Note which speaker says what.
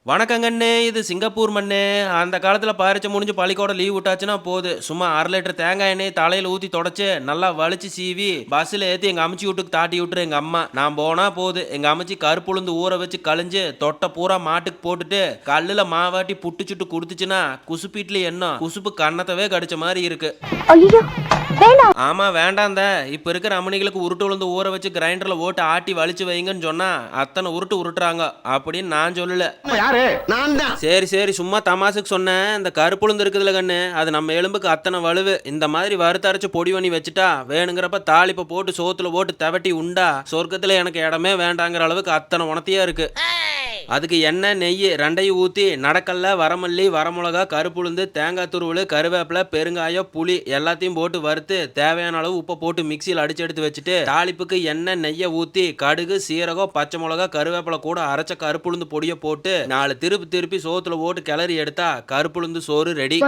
Speaker 1: வணக்கங்கண்ணே, இது சிங்கப்பூர் மண்ணே. அந்த காலத்துல பரீட்சை முடிஞ்சு பள்ளிக்கூடம் லீவ் விட்டாச்சுன்னா போதும், சும்மா 1/2 லிட்டர் தேங்காய் எண்ணெய் தலையில ஊத்தி தொடச்சு நல்லா வலிச்சு சீவி பஸ்ஸில் ஏற்றி எங்கள் அம்மச்சி வீட்டுக்கு தாட்டி விட்டுரு எங்கள் அம்மா. நான் போனா போகுது, எங்கள் அம்மச்சி கருப்புளுந்து ஊற வச்சு கழிஞ்சு தொட்டை பூரா மாட்டுக்கு போட்டுட்டு கல்லில் மாவாட்டி புட்டு சுட்டு கொடுத்துச்சுன்னா குசுப்பீட்ல என்ன குசுப்பு கண்ணத்தவே கடிச்ச மாதிரி இருக்கு. ஆமா வேண்டாந்த, இப்ப இருக்கிற அம்மனிகளுக்கு உருட்டு உளுந்து ஊற வச்சு கிரைண்டர்ல ஓட்டு ஆட்டி வலிச்சு வைங்கன்னு சொன்னா அத்தனை உருட்டு உருட்டுறாங்க அப்படின்னு நான் சொல்லல. சரி சரி, சும்மா தமாசுக்கு சொன்னேன். இந்த கருப்புளுந்து இருக்குதுல கண்ணு, அது நம்ம எலும்புக்கு அத்தனை வலுவு. இந்த மாதிரி வறுத்தரைச்சு பொடி பண்ணி வச்சுட்டா வேணுங்கிறப்ப தாளிப்பை போட்டு சோத்துல போட்டு தவட்டி உண்டா சொர்க்கத்துல எனக்கு இடமே வேண்டாங்கிற அளவுக்கு அத்தனை உணர்த்தியா இருக்கு. அதுக்கு எண்ணெய் நெய் ரெண்டையும் ஊற்றி நடக்கல்ல வரமல்லி வரமிளகா கருப்புளுந்து தேங்காய் துருவல் கருவேப்பிலை பெருங்காயம் புளி எல்லாத்தையும் போட்டு வறுத்து தேவையான அளவு உப்பை போட்டு மிக்சியில் அடிச்சு எடுத்து வச்சுட்டு தாளிப்புக்கு எண்ணெய் நெய்யை ஊற்றி கடுகு சீரகம் பச்சை மிளகா கருவேப்பிலை கூட அரைச்ச கருப்புளுந்து பொடியை போட்டு 4 திருப்பி சோத்துல போட்டு கிளறி எடுத்தா கருப்புளுந்து சோறு ரெடி.